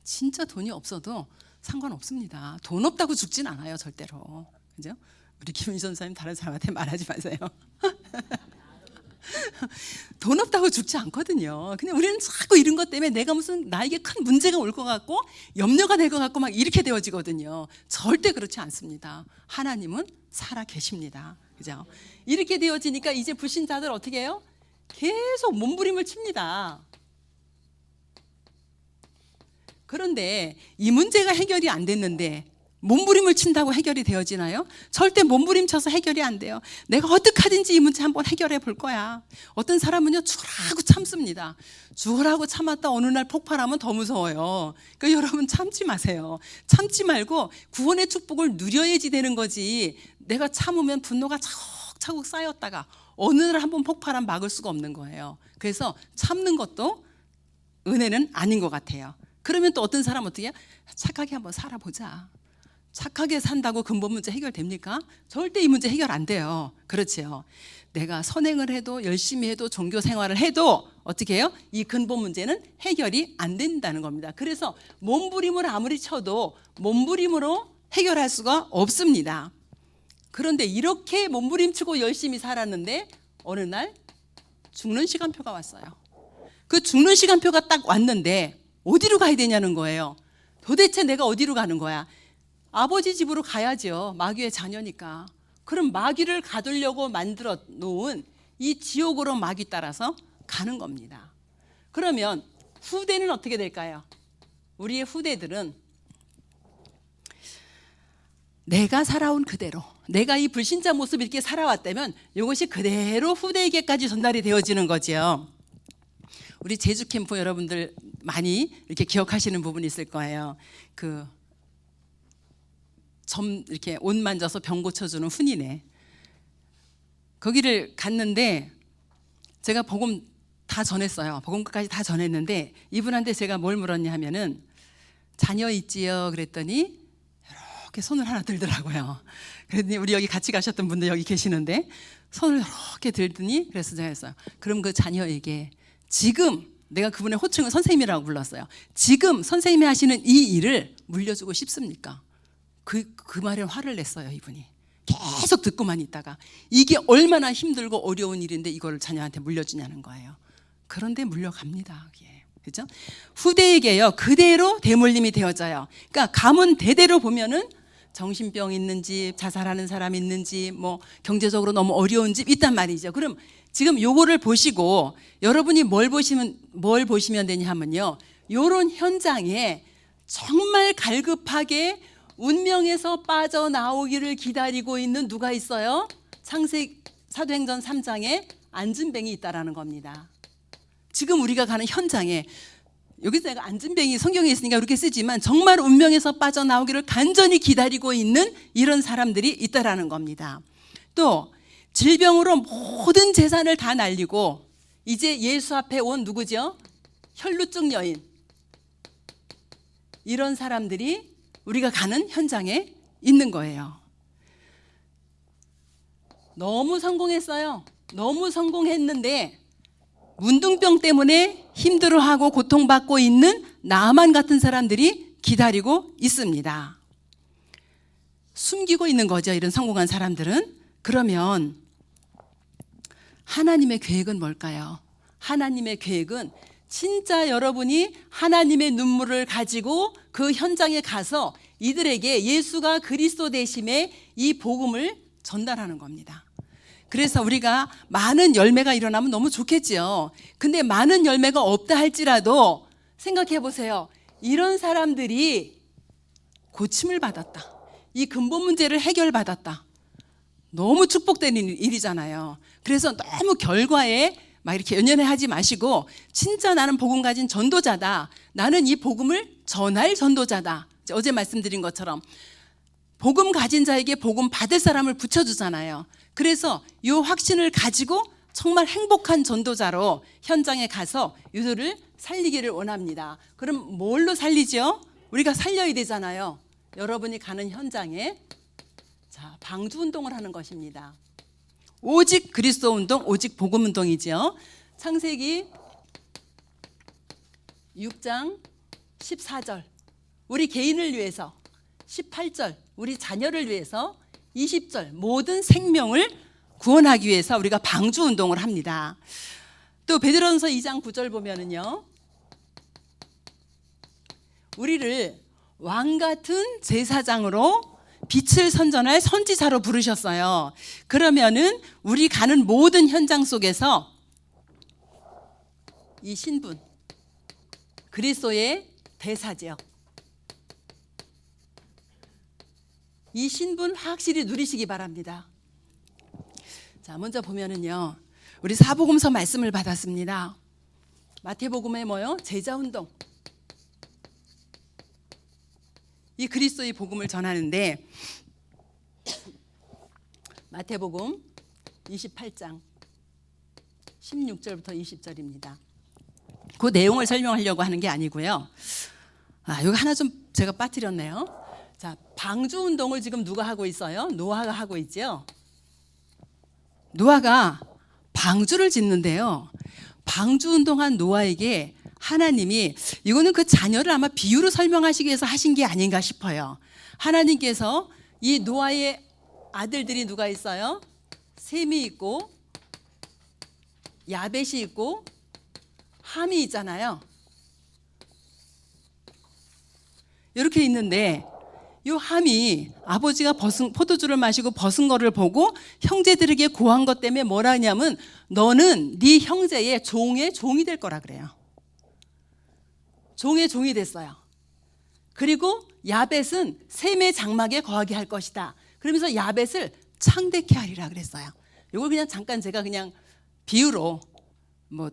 진짜 돈이 없어도 상관없습니다. 돈 없다고 죽진 않아요 절대로. 그죠? 우리 김은희 전도사님 다른 사람한테 말하지 마세요. 돈 없다고 죽지 않거든요. 근데 우리는 자꾸 이런 것 때문에 내가 무슨 나에게 큰 문제가 올 것 같고 염려가 될 것 같고 막 이렇게 되어지거든요. 절대 그렇지 않습니다. 하나님은 살아 계십니다. 그죠? 이렇게 되어지니까 이제 불신자들 어떻게 해요? 계속 몸부림을 칩니다. 그런데 이 문제가 해결이 안 됐는데 몸부림을 친다고 해결이 되어지나요? 절대 몸부림쳐서 해결이 안 돼요. 내가 어떡하든지 이 문제 한번 해결해 볼 거야. 어떤 사람은요 죽으라고 참습니다. 죽으라고 참았다 어느 날 폭발하면 더 무서워요. 그러니까 여러분 참지 마세요. 참지 말고 구원의 축복을 누려야지 되는 거지. 내가 참으면 분노가 차곡차곡 쌓였다가 어느 날 한번 폭발하면 막을 수가 없는 거예요. 그래서 참는 것도 은혜는 아닌 것 같아요. 그러면 또 어떤 사람 어떻게 해요? 착하게 한번 살아보자. 착하게 산다고 근본 문제 해결됩니까? 절대 이 문제 해결 안 돼요. 그렇지요. 내가 선행을 해도 열심히 해도 종교 생활을 해도 어떻게 해요? 이 근본 문제는 해결이 안 된다는 겁니다. 그래서 몸부림을 아무리 쳐도 몸부림으로 해결할 수가 없습니다. 그런데 이렇게 몸부림치고 열심히 살았는데 어느 날 죽는 시간표가 왔어요. 그 죽는 시간표가 딱 왔는데 어디로 가야 되냐는 거예요. 도대체 내가 어디로 가는 거야? 아버지 집으로 가야죠. 마귀의 자녀니까. 그럼 마귀를 가두려고 만들어 놓은 이 지옥으로 마귀 따라서 가는 겁니다. 그러면 후대는 어떻게 될까요? 우리의 후대들은 내가 살아온 그대로, 내가 이 불신자 모습 이렇게 살아왔다면 이것이 그대로 후대에게까지 전달이 되어지는 거죠. 우리 제주 캠프 여러분들 많이 이렇게 기억하시는 부분이 있을 거예요. 그 점 이렇게 옷 만져서 병 고쳐주는 훈이네. 거기를 갔는데 제가 복음 다 전했어요. 복음까지 다 전했는데 이분한테 제가 뭘 물었냐 하면은 자녀 있지요? 그랬더니 이렇게 손을 하나 들더라고요. 그랬더니 우리 여기 같이 가셨던 분들 여기 계시는데 손을 이렇게 들더니 그래서 제가 했어요. 그럼 그 자녀에게 지금 내가 그분의 호칭을 선생님이라고 불렀어요. 지금 선생님이 하시는 이 일을 물려주고 싶습니까? 그 말에 화를 냈어요. 이분이 계속 듣고만 있다가 이게 얼마나 힘들고 어려운 일인데 이걸 자녀한테 물려주냐는 거예요. 그런데 물려갑니다. 그게. 그죠? 후대에게요 그대로 대물림이 되어져요. 그러니까 가문 대대로 보면은 정신병 있는 집, 자살하는 사람 있는 집, 뭐 경제적으로 너무 어려운 집 있단 말이죠. 그럼 지금 요거를 보시고 여러분이 뭘 보시면 되냐 하면요, 요런 현장에 정말 갈급하게 운명에서 빠져나오기를 기다리고 있는 누가 있어요? 창세기 사도행전 3장에 안진뱅이 있다라는 겁니다. 지금 우리가 가는 현장에, 여기서 내가 안진뱅이 성경에 있으니까 그렇게 쓰지만 정말 운명에서 빠져나오기를 간절히 기다리고 있는 이런 사람들이 있다라는 겁니다. 또 질병으로 모든 재산을 다 날리고 이제 예수 앞에 온 누구죠? 혈루증 여인. 이런 사람들이 우리가 가는 현장에 있는 거예요. 너무 성공했어요. 너무 성공했는데 문둥병 때문에 힘들어하고 고통받고 있는 나만 같은 사람들이 기다리고 있습니다. 숨기고 있는 거죠, 이런 성공한 사람들은. 그러면 하나님의 계획은 뭘까요? 하나님의 계획은 진짜 여러분이 하나님의 눈물을 가지고 그 현장에 가서 이들에게 예수가 그리스도 되심의 이 복음을 전달하는 겁니다. 그래서 우리가 많은 열매가 일어나면 너무 좋겠지요. 근데 많은 열매가 없다 할지라도 생각해 보세요. 이런 사람들이 고침을 받았다, 이 근본 문제를 해결받았다, 너무 축복되는 일이잖아요. 그래서 너무 결과에 막 이렇게 연연해하지 마시고 진짜 나는 복음 가진 전도자다, 나는 이 복음을 전할 전도자다. 어제 말씀드린 것처럼 복음 가진 자에게 복음 받을 사람을 붙여주잖아요. 그래서 이 확신을 가지고 정말 행복한 전도자로 현장에 가서 이들을 살리기를 원합니다. 그럼 뭘로 살리죠? 우리가 살려야 되잖아요. 여러분이 가는 현장에 방주운동을 하는 것입니다. 오직 그리스도 운동, 오직 복음 운동이죠. 창세기 6장 14절 우리 개인을 위해서, 18절 우리 자녀를 위해서, 20절 모든 생명을 구원하기 위해서 우리가 방주 운동을 합니다. 또 베드로전서 2장 9절 보면은요, 우리를 왕 같은 제사장으로 빛을 선전할 선지자로 부르셨어요. 그러면은 우리 가는 모든 현장 속에서 이 신분, 그리스도의 대사죠. 이 신분 확실히 누리시기 바랍니다. 자, 먼저 보면은요, 우리 사복음서 말씀을 받았습니다. 마태복음에 뭐요? 제자운동. 이 그리스도의 복음을 전하는데 마태복음 28장 16절부터 20절입니다. 그 내용을 설명하려고 하는 게 아니고요. 여기 하나 좀 제가 빠뜨렸네요. 자, 방주 운동을 지금 누가 하고 있어요? 노아가 하고 있죠. 노아가 방주를 짓는데요, 방주 운동한 노아에게 하나님이, 이거는 그 자녀를 아마 비유로 설명하시기 위해서 하신 게 아닌가 싶어요. 하나님께서 이 노아의 아들들이 누가 있어요? 셈이 있고 야벳이 있고 함이 있잖아요. 이렇게 있는데 이 함이 아버지가 포도주를 마시고 벗은 거를 보고 형제들에게 고한 것 때문에 뭐라 하냐면, 너는 네 형제의 종의 종이 될 거라 그래요. 종의 종이 됐어요. 그리고 야벳은 셈의 장막에 거하게 할 것이다. 그러면서 야벳을 창대케 하리라 그랬어요. 이걸 그냥 잠깐 제가 그냥 비유로 뭐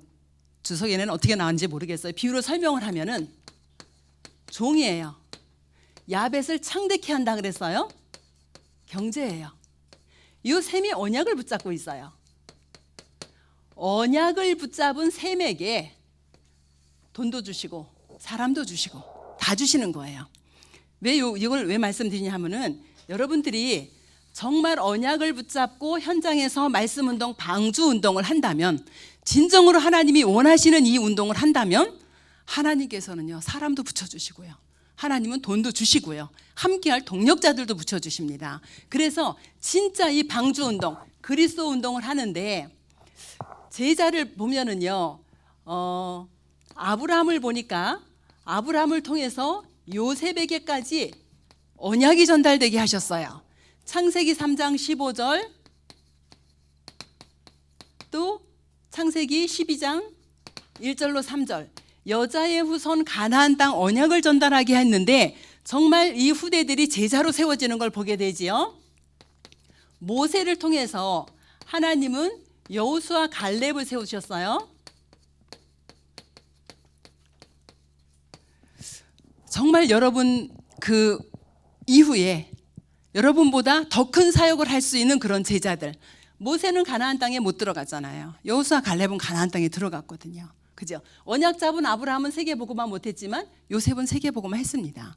주석에는 어떻게 나왔는지 모르겠어요. 비유로 설명을 하면은 종이에요. 야벳을 창대케 한다 그랬어요. 경제예요. 이 셈이 언약을 붙잡고 있어요. 언약을 붙잡은 셈에게 돈도 주시고 사람도 주시고 다 주시는 거예요. 이걸 왜 말씀드리냐 하면은 여러분들이 정말 언약을 붙잡고 현장에서 말씀 운동, 방주 운동을 한다면, 진정으로 하나님이 원하시는 이 운동을 한다면 하나님께서는요, 사람도 붙여주시고요, 하나님은 돈도 주시고요, 함께할 동력자들도 붙여주십니다. 그래서 진짜 이 방주 운동, 그리스도 운동을 하는데 제자를 보면은요, 아브라함을 보니까 아브라함을 통해서 요셉에게까지 언약이 전달되게 하셨어요. 창세기 3장 15절, 또 창세기 12장 1절로 3절, 여자의 후손 가나안 땅 언약을 전달하게 했는데 정말 이 후대들이 제자로 세워지는 걸 보게 되지요. 모세를 통해서 하나님은 여호수아 갈렙을 세우셨어요. 정말 여러분 그 이후에 여러분보다 더 큰 사역을 할 수 있는 그런 제자들. 모세는 가나안 땅에 못 들어갔잖아요. 여호수아 갈렙은 가나안 땅에 들어갔거든요. 그죠? 언약 잡은 아브라함은 세계보고만 못했지만 요셉은 세계보고만 했습니다.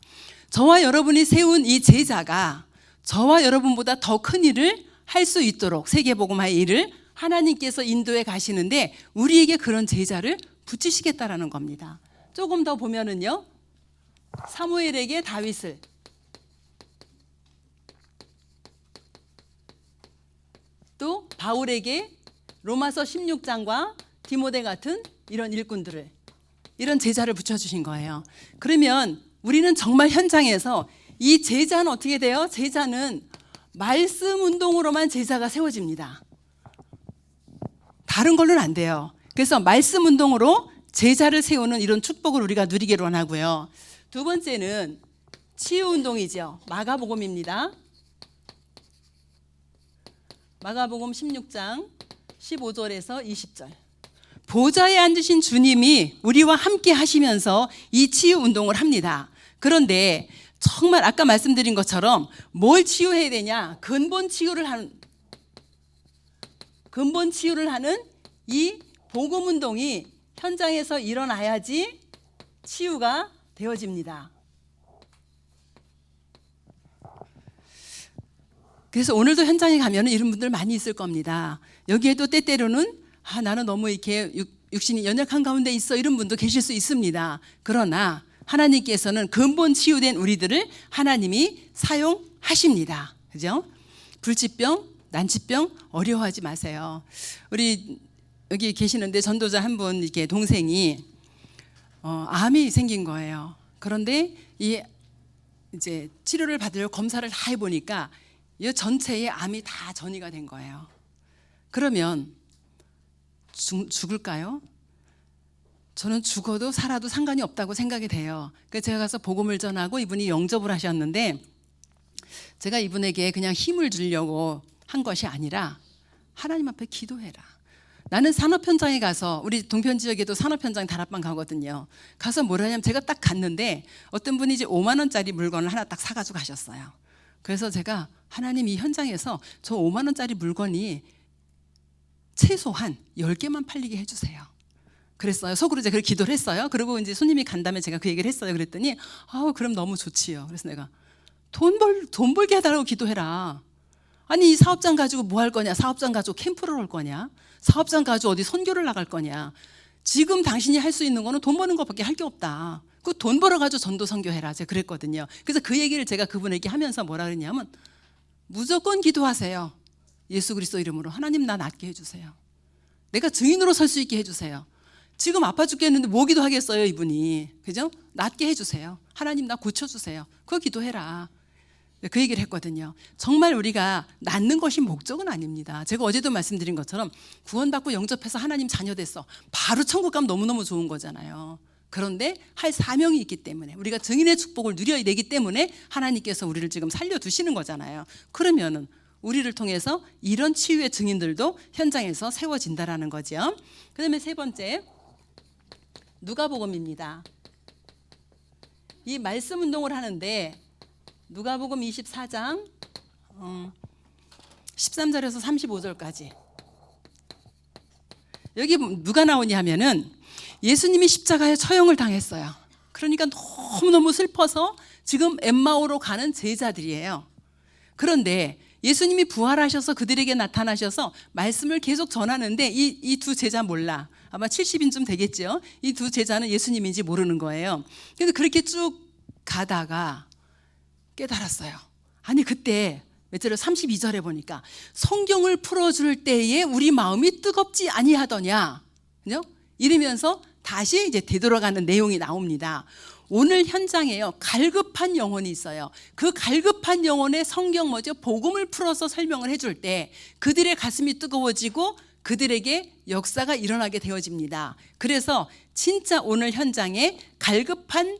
저와 여러분이 세운 이 제자가 저와 여러분보다 더 큰 일을 할 수 있도록 세계보고마의 일을 하나님께서 인도해 가시는데 우리에게 그런 제자를 붙이시겠다라는 겁니다. 조금 더 보면은요, 사무엘에게 다윗을, 또 바울에게 로마서 16장과 디모데 같은 이런 일꾼들을, 이런 제자를 붙여주신 거예요. 그러면 우리는 정말 현장에서 이 제자는 어떻게 돼요? 제자는 말씀 운동으로만 제자가 세워집니다. 다른 걸로는 안 돼요. 그래서 말씀 운동으로 제자를 세우는 이런 축복을 우리가 누리기를 원하고요. 두 번째는 치유 운동이죠. 마가복음입니다. 마가복음 16장 15절에서 20절. 보좌에 앉으신 주님이 우리와 함께 하시면서 이 치유 운동을 합니다. 그런데 정말 아까 말씀드린 것처럼 뭘 치유해야 되냐? 근본 치유를 하는 이 복음 운동이 현장에서 일어나야지 치유가 되어집니다. 그래서 오늘도 현장에 가면 이런 분들 많이 있을 겁니다. 여기에도 때때로는 나는 너무 이렇게 육신이 연약한 가운데 있어, 이런 분도 계실 수 있습니다. 그러나 하나님께서는 근본 치유된 우리들을 하나님이 사용하십니다. 그죠? 불치병, 난치병 어려워하지 마세요. 우리 여기 계시는데 전도자 한 분, 이렇게 동생이 암이 생긴 거예요. 그런데 이제 치료를 받으려 검사를 다 해보니까 이 전체에 암이 다 전이가 된 거예요. 그러면 죽을까요? 저는 죽어도 살아도 상관이 없다고 생각이 돼요. 그래서 제가 가서 복음을 전하고 이분이 영접을 하셨는데, 제가 이분에게 그냥 힘을 주려고 한 것이 아니라 하나님 앞에 기도해라. 나는 산업 현장에 가서, 우리 동편 지역에도 산업 현장 다락방 가거든요. 가서 뭘 하냐면 제가 딱 갔는데 어떤 분이 이제 5만 원짜리 물건을 하나 딱 사가지고 가셨어요. 그래서 제가 하나님, 이 현장에서 저 5만 원짜리 물건이 최소한 10개만 팔리게 해주세요. 그랬어요. 속으로 제가 그렇게 기도를 했어요. 그리고 이제 손님이 간다면 제가 그 얘기를 했어요. 그랬더니 그럼 너무 좋지요. 그래서 내가 돈 벌게 해달라고 기도해라. 아니, 이 사업장 가지고 뭐 할 거냐? 사업장 가지고 캠프를 올 거냐? 사업장 가지고 어디 선교를 나갈 거냐? 지금 당신이 할 수 있는 거는 돈 버는 것밖에 할 게 없다. 그 돈 벌어가지고 전도 선교해라. 제가 그랬거든요. 그래서 그 얘기를 제가 그분에게 하면서 뭐라 그랬냐면, 무조건 기도하세요. 예수 그리스도 이름으로 하나님 나 낫게 해주세요. 내가 증인으로 설 수 있게 해주세요. 지금 아파 죽겠는데 뭐 기도하겠어요, 이분이. 그죠? 낫게 해주세요. 하나님 나 고쳐주세요. 그거 기도해라. 그 얘기를 했거든요. 정말 우리가 낫는 것이 목적은 아닙니다. 제가 어제도 말씀드린 것처럼 구원받고 영접해서 하나님 자녀 됐어, 바로 천국 가면 너무너무 좋은 거잖아요. 그런데 할 사명이 있기 때문에, 우리가 증인의 축복을 누려야 되기 때문에 하나님께서 우리를 지금 살려두시는 거잖아요. 그러면은 우리를 통해서 이런 치유의 증인들도 현장에서 세워진다라는 거죠. 그 다음에 세 번째, 누가복음입니다. 이 말씀 운동을 하는데 누가복음 24장 13절에서 35절까지 여기 누가 나오냐 하면은 예수님이 십자가에 처형을 당했어요. 그러니까 너무너무 슬퍼서 지금 엠마오로 가는 제자들이에요. 그런데 예수님이 부활하셔서 그들에게 나타나셔서 말씀을 계속 전하는데 이 두 제자 몰라. 아마 70인쯤 되겠죠. 이 두 제자는 예수님인지 모르는 거예요. 그래서 그렇게 쭉 가다가 깨달았어요. 아니 그때 몇 절에 32절에 보니까 성경을 풀어줄 때에 우리 마음이 뜨겁지 아니하더냐, 그죠? 이러면서 다시 이제 되돌아가는 내용이 나옵니다. 오늘 현장에요 갈급한 영혼이 있어요. 그 갈급한 영혼의 성경 뭐죠? 복음을 풀어서 설명을 해줄 때 그들의 가슴이 뜨거워지고 그들에게 역사가 일어나게 되어집니다. 그래서 진짜 오늘 현장에 갈급한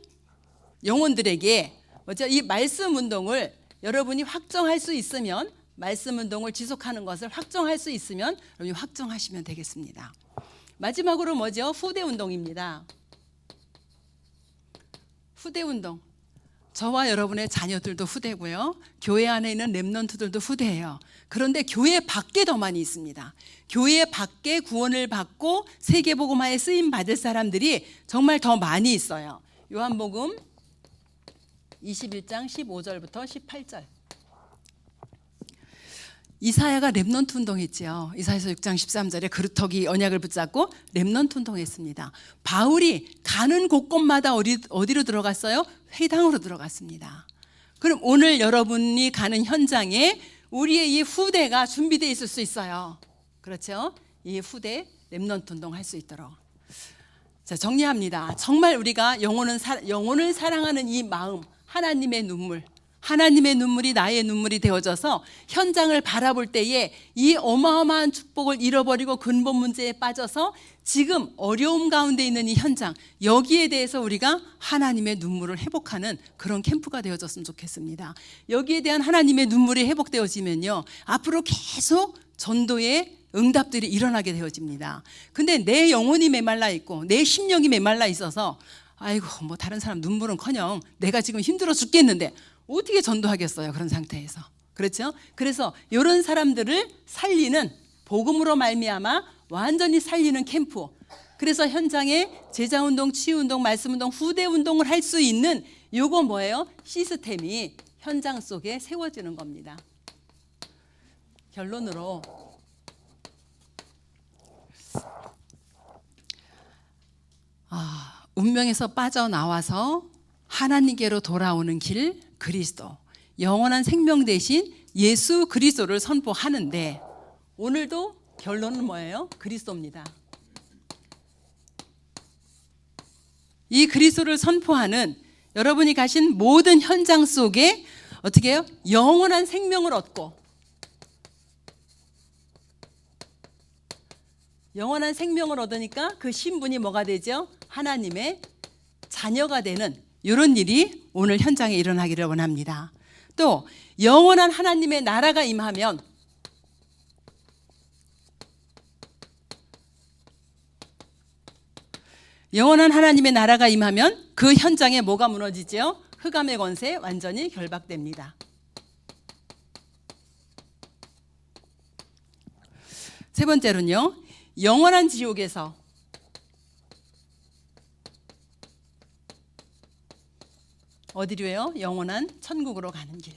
영혼들에게 뭐죠? 이 말씀 운동을 여러분이 확정할 수 있으면, 말씀 운동을 지속하는 것을 확정할 수 있으면 여러분이 확정하시면 되겠습니다. 마지막으로 뭐죠? 후대 운동입니다. 후대 운동. 저와 여러분의 자녀들도 후대고요. 교회 안에 있는 렘넌트들도 후대예요. 그런데 교회 밖에 더 많이 있습니다. 교회 밖에 구원을 받고 세계복음화에 쓰임 받을 사람들이 정말 더 많이 있어요. 요한복음 21장 15절부터 18절. 이사야가 렘넌트 운동했지요. 이사야서 6장 13절에 그루터기 언약을 붙잡고 렘넌트 운동했습니다. 바울이 가는 곳곳마다 어디로 들어갔어요? 회당으로 들어갔습니다. 그럼 오늘 여러분이 가는 현장에 우리의 이 후대가 준비되어 있을 수 있어요. 그렇죠? 이 후대 렘넌트 운동 할 수 있도록. 자, 정리합니다. 정말 우리가 영혼을 사랑하는 이 마음, 하나님의 눈물이 나의 눈물이 되어져서 현장을 바라볼 때에 이 어마어마한 축복을 잃어버리고 근본 문제에 빠져서 지금 어려움 가운데 있는 이 현장, 여기에 대해서 우리가 하나님의 눈물을 회복하는 그런 캠프가 되어졌으면 좋겠습니다. 여기에 대한 하나님의 눈물이 회복되어지면요, 앞으로 계속 전도의 응답들이 일어나게 되어집니다. 근데 내 영혼이 메말라 있고 내 심령이 메말라 있어서 아이고 뭐 다른 사람 눈물은커녕 내가 지금 힘들어 죽겠는데 어떻게 전도하겠어요, 그런 상태에서. 그렇죠? 그래서 이런 사람들을 살리는, 복음으로 말미암아 완전히 살리는 캠프. 그래서 현장에 제자운동, 치유운동, 말씀운동, 후대운동을 할 수 있는 요거 뭐예요? 시스템이 현장 속에 세워지는 겁니다. 결론으로 운명에서 빠져나와서 하나님께로 돌아오는 길, 그리스도, 영원한 생명 대신 예수 그리스도를 선포하는데 오늘도 결론은 뭐예요? 그리스도입니다. 이 그리스도를 선포하는 여러분이 가신 모든 현장 속에 어떻게 해요? 영원한 생명을 얻고, 영원한 생명을 얻으니까 그 신분이 뭐가 되죠? 하나님의 자녀가 되는 이런 일이 오늘 현장에 일어나기를 원합니다. 또 영원한 하나님의 나라가 임하면 그 현장에 뭐가 무너지죠? 흑암의 권세 완전히 결박됩니다. 세 번째로는요, 영원한 지옥에서 어디로요? 영원한 천국으로 가는 길.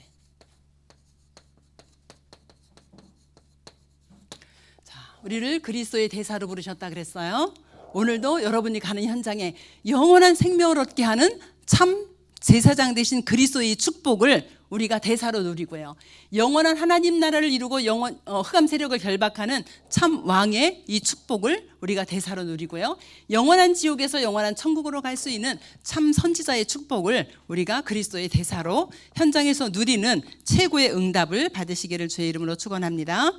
자, 우리를 그리스도의 대사로 부르셨다 그랬어요. 오늘도 여러분이 가는 현장에 영원한 생명을 얻게 하는 참 제사장 되신 그리스도의 축복을 우리가 대사로 누리고요, 영원한 하나님 나라를 이루고 흑암 세력을 결박하는 참 왕의 이 축복을 우리가 대사로 누리고요, 영원한 지옥에서 영원한 천국으로 갈 수 있는 참 선지자의 축복을 우리가 그리스도의 대사로 현장에서 누리는 최고의 응답을 받으시기를 주의 이름으로 축원합니다.